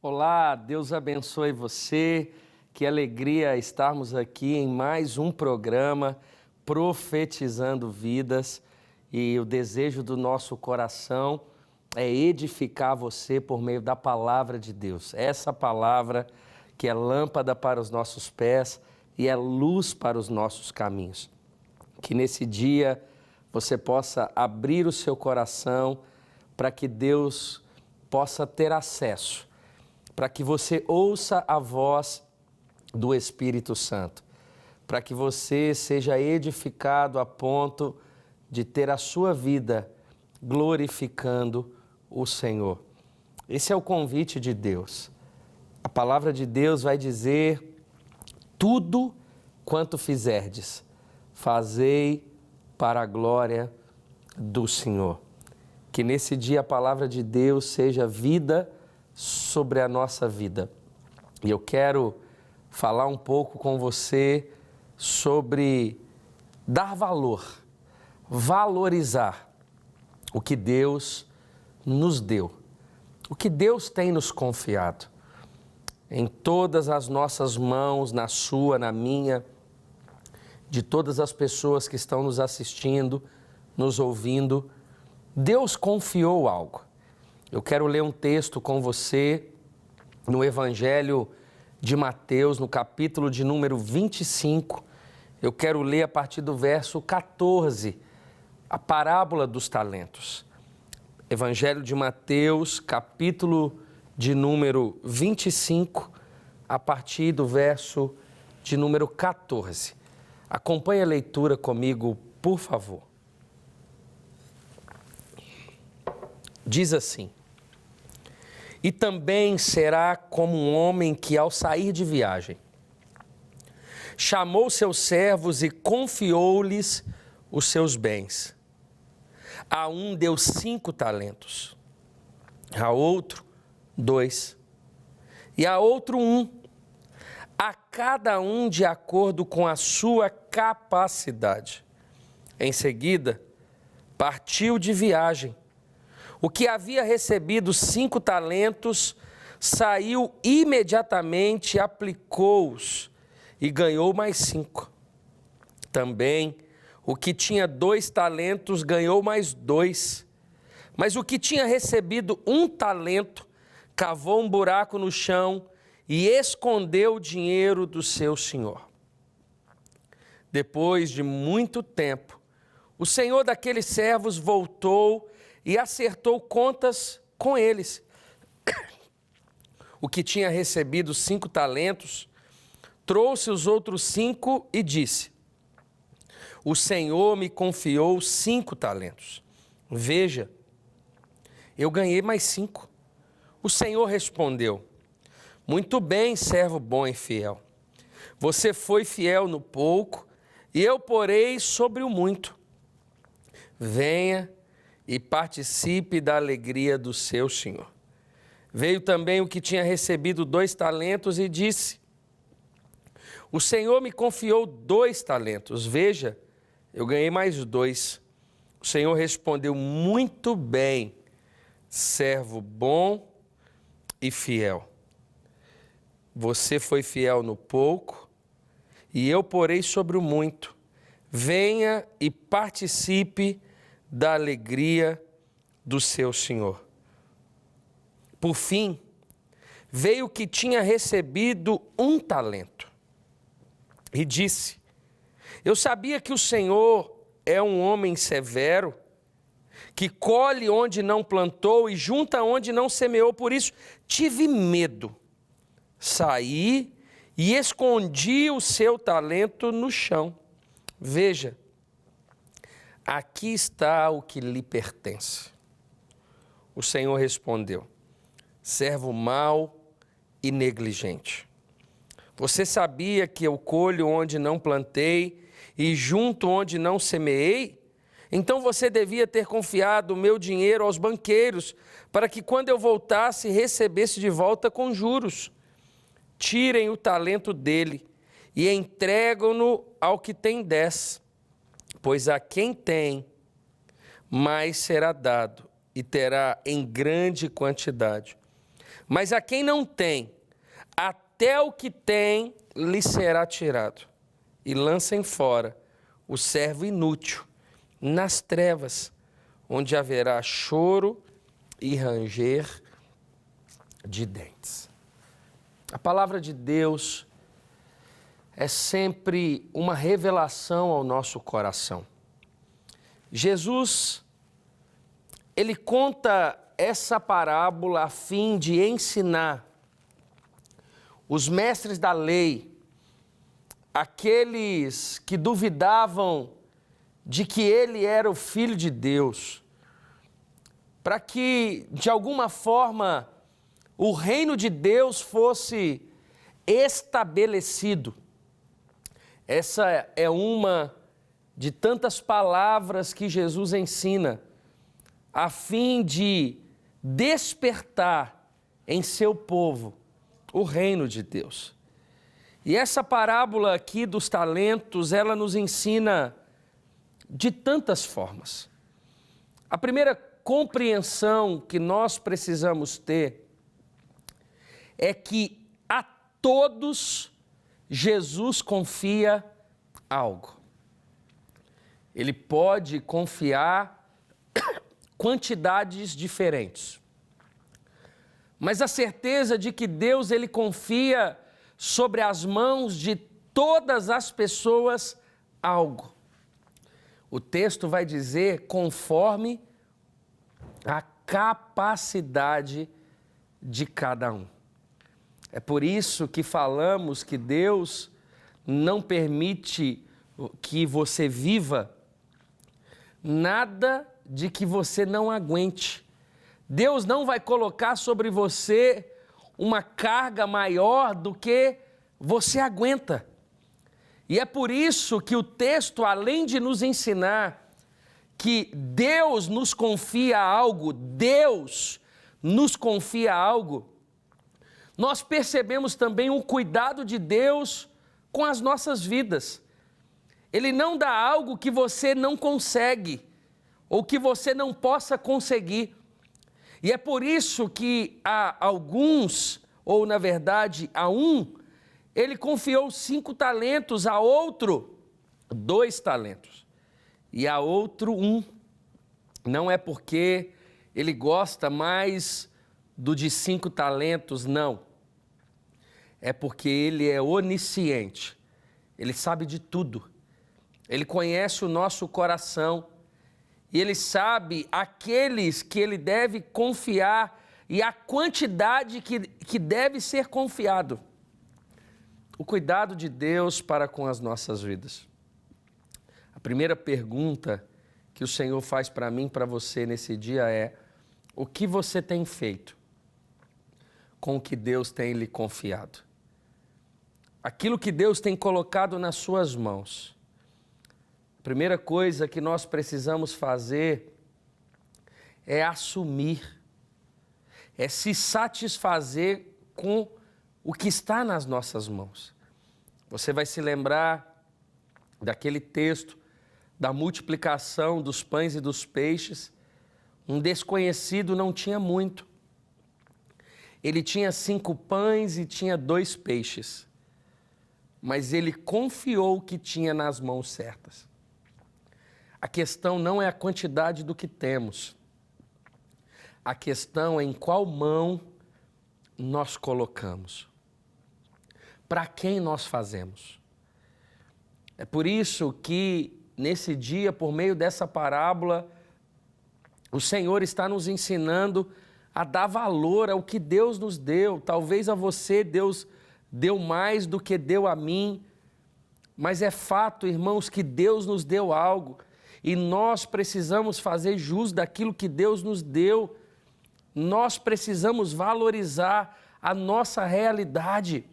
Olá, Deus abençoe você. Que alegria estarmos aqui em mais um programa Profetizando Vidas. E o desejo do nosso coração é edificar você por meio da palavra de Deus. Essa palavra que é lâmpada para os nossos pés e é luz para os nossos caminhos. Que nesse dia você possa abrir o seu coração para que Deus possa ter acesso, para que você ouça a voz do Espírito Santo, para que você seja edificado a ponto de ter a sua vida glorificando o Senhor. Esse é o convite de Deus. A palavra de Deus vai dizer: tudo quanto fizerdes, fazei para a glória do Senhor. Que nesse dia a palavra de Deus seja vida sobre a nossa vida. E eu quero falar um pouco com você sobre dar valor, valorizar o que Deus nos deu, o que Deus tem nos confiado. Em todas as nossas mãos, na sua, na minha, de todas as pessoas que estão nos assistindo, nos ouvindo, Deus confiou algo. Eu quero ler um texto com você no Evangelho de Mateus, no capítulo de número 25. Eu quero ler a partir do verso 14, a parábola dos talentos. Evangelho de Mateus, capítulo de número 25, a partir do verso de número 14. Acompanhe a leitura comigo, por favor. Diz assim: e também será como um homem que, ao sair de viagem, chamou seus servos e confiou-lhes os seus bens. A um deu 5 talentos, a outro 2, e a outro 1, a cada um de acordo com a sua capacidade. Em seguida, partiu de viagem. O que havia recebido 5 talentos saiu imediatamente, aplicou-os e ganhou mais 5. Também o que tinha 2 talentos ganhou mais 2. Mas o que tinha recebido 1 talento cavou um buraco no chão e escondeu o dinheiro do seu senhor. Depois de muito tempo, o senhor daqueles servos voltou e acertou contas com eles. O que tinha recebido 5 talentos, trouxe os outros 5 e disse: o Senhor me confiou 5 talentos. Veja, eu ganhei mais 5. O Senhor respondeu: muito bem, servo bom e fiel. Você foi fiel no pouco, e eu porei sobre o muito. Venha e participe da alegria do seu senhor. Veio também o que tinha recebido 2 talentos e disse: o Senhor me confiou 2 talentos. Veja, eu ganhei mais 2. O Senhor respondeu: muito bem, servo bom e fiel. Você foi fiel no pouco, e eu porei sobre o muito. Venha e participe da alegria do seu senhor. Por fim, veio o que tinha recebido 1 talento e disse: eu sabia que o Senhor é um homem severo, que colhe onde não plantou e junta onde não semeou, por isso tive medo. Saí e escondi o seu talento no chão. Veja, aqui está o que lhe pertence. O Senhor respondeu: servo mau e negligente. Você sabia que eu colho onde não plantei e junto onde não semeei? Então você devia ter confiado o meu dinheiro aos banqueiros, para que quando eu voltasse recebesse de volta com juros. Tirem o talento dele e entregam-no ao que tem 10, pois a quem tem, mais será dado e terá em grande quantidade. Mas a quem não tem, até o que tem lhe será tirado. E lancem fora o servo inútil nas trevas, onde haverá choro e ranger de dentes. A palavra de Deus é sempre uma revelação ao nosso coração. Jesus, ele conta essa parábola a fim de ensinar os mestres da lei, aqueles que duvidavam de que ele era o Filho de Deus, para que, de alguma forma, o reino de Deus fosse estabelecido. Essa é uma de tantas palavras que Jesus ensina, a fim de despertar em seu povo o reino de Deus. E essa parábola aqui dos talentos, ela nos ensina de tantas formas. A primeira compreensão que nós precisamos ter é que a todos Jesus confia algo. Ele pode confiar quantidades diferentes, mas a certeza de que Deus ele confia sobre as mãos de todas as pessoas algo. O texto vai dizer conforme a capacidade de cada um. É por isso que falamos que Deus não permite que você viva nada de que você não aguente. Deus não vai colocar sobre você uma carga maior do que você aguenta. E é por isso que o texto, além de nos ensinar que Deus nos confia algo, nós percebemos também o cuidado de Deus com as nossas vidas. Ele não dá algo que você não consegue, ou que você não possa conseguir. E é por isso que a alguns, ou na verdade a um, ele confiou 5 talentos, a outro 2 talentos, e a outro 1. Não é porque ele gosta mais do de 5 talentos, não. É porque ele é onisciente, ele sabe de tudo, ele conhece o nosso coração, e ele sabe aqueles que ele deve confiar e a quantidade que deve ser confiado. O cuidado de Deus para com as nossas vidas. A primeira pergunta que o Senhor faz para mim, para você nesse dia é: o que você tem feito com o que Deus tem lhe confiado? Aquilo que Deus tem colocado nas suas mãos. A primeira coisa que nós precisamos fazer é assumir, é se satisfazer com o que está nas nossas mãos. Você vai se lembrar daquele texto da multiplicação dos pães e dos peixes. Um desconhecido não tinha muito. Ele tinha 5 pães e tinha 2 peixes, mas ele confiou o que tinha nas mãos certas. A questão não é a quantidade do que temos. A questão é em qual mão nós colocamos. Para quem nós fazemos. É por isso que, nesse dia, por meio dessa parábola, o Senhor está nos ensinando a dar valor ao que Deus nos deu. Talvez a você Deus deu mais do que deu a mim, mas é fato, irmãos, que Deus nos deu algo. E nós precisamos fazer jus daquilo que Deus nos deu. Nós precisamos valorizar a nossa realidade.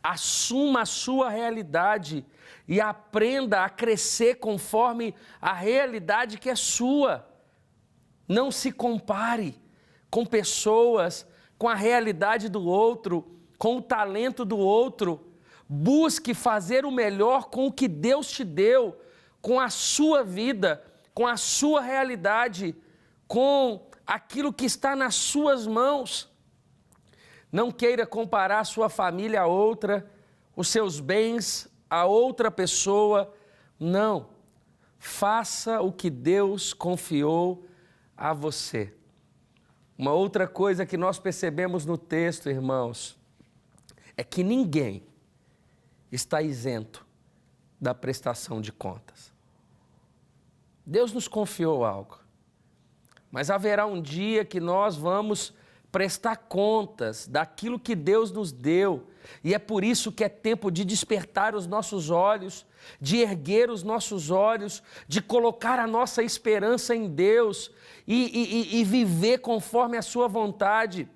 Assuma a sua realidade e aprenda a crescer conforme a realidade que é sua. Não se compare com pessoas, com a realidade do outro, com o talento do outro. Busque fazer o melhor com o que Deus te deu, com a sua vida, com a sua realidade, com aquilo que está nas suas mãos. Não queira comparar sua família a outra, os seus bens a outra pessoa. Não. Faça o que Deus confiou a você. Uma outra coisa que nós percebemos no texto, irmãos, é que ninguém está isento da prestação de contas. Deus nos confiou algo, mas haverá um dia que nós vamos prestar contas daquilo que Deus nos deu, e é por isso que é tempo de despertar os nossos olhos, de erguer os nossos olhos, de colocar a nossa esperança em Deus e viver conforme a sua vontade,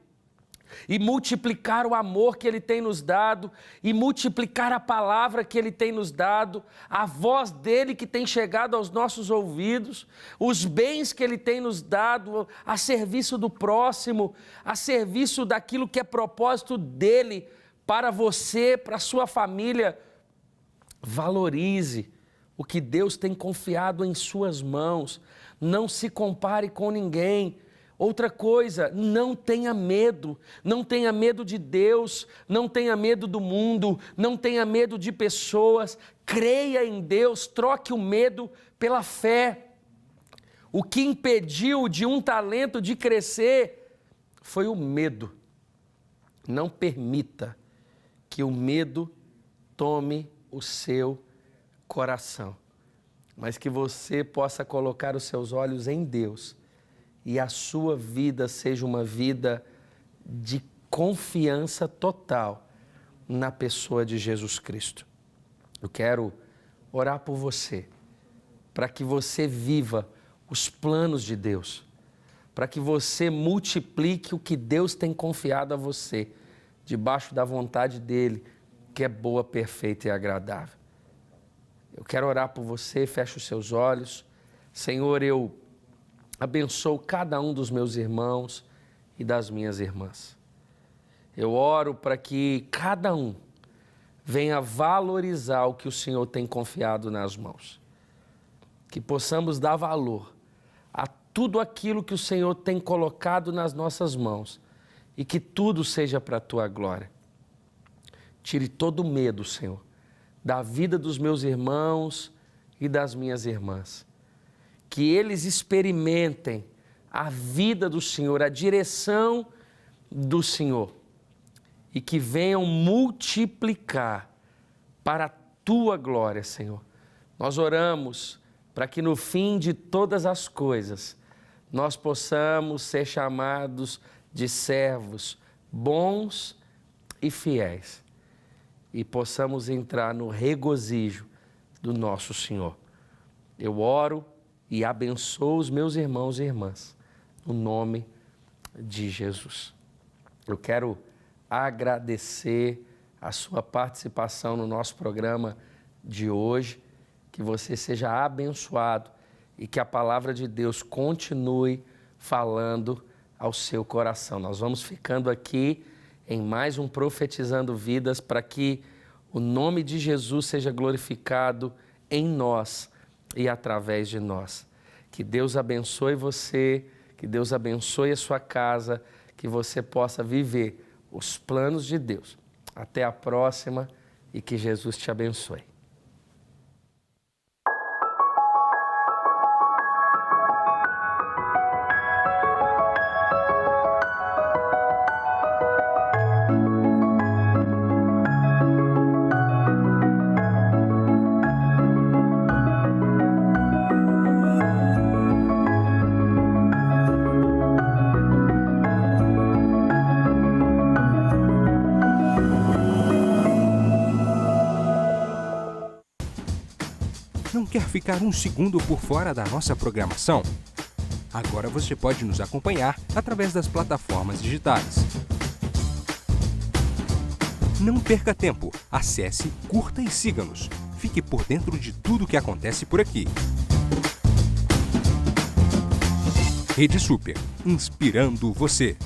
e multiplicar o amor que Ele tem nos dado, e multiplicar a palavra que Ele tem nos dado, a voz dEle que tem chegado aos nossos ouvidos, os bens que Ele tem nos dado, a serviço do próximo, a serviço daquilo que é propósito dEle para você, para a sua família. Valorize o que Deus tem confiado em suas mãos, não se compare com ninguém. Outra coisa, não tenha medo de Deus, não tenha medo do mundo, não tenha medo de pessoas, creia em Deus, troque o medo pela fé. O que impediu de um talento de crescer foi o medo. Não permita que o medo tome o seu coração, mas que você possa colocar os seus olhos em Deus e a sua vida seja uma vida de confiança total na pessoa de Jesus Cristo. Eu quero orar por você, para que você viva os planos de Deus, para que você multiplique o que Deus tem confiado a você, debaixo da vontade dEle, que é boa, perfeita e agradável. Eu quero orar por você, feche os seus olhos. Senhor, eu abençoo cada um dos meus irmãos e das minhas irmãs. Eu oro para que cada um venha valorizar o que o Senhor tem confiado nas mãos. Que possamos dar valor a tudo aquilo que o Senhor tem colocado nas nossas mãos e que tudo seja para a Tua glória. Tire todo o medo, Senhor, da vida dos meus irmãos e das minhas irmãs. Que eles experimentem a vida do Senhor, a direção do Senhor, e que venham multiplicar para a Tua glória, Senhor. Nós oramos para que no fim de todas as coisas nós possamos ser chamados de servos bons e fiéis e possamos entrar no regozijo do nosso Senhor. Eu oro e abençoo os meus irmãos e irmãs, no nome de Jesus. Eu quero agradecer a sua participação no nosso programa de hoje, que você seja abençoado e que a palavra de Deus continue falando ao seu coração. Nós vamos ficando aqui em mais um Profetizando Vidas para que o nome de Jesus seja glorificado em nós e através de nós. Que Deus abençoe você, que Deus abençoe a sua casa, que você possa viver os planos de Deus. Até a próxima e que Jesus te abençoe. Não quer ficar um segundo por fora da nossa programação? Agora você pode nos acompanhar através das plataformas digitais. Não perca tempo. Acesse, curta e siga-nos. Fique por dentro de tudo o que acontece por aqui. Rede Super, inspirando você.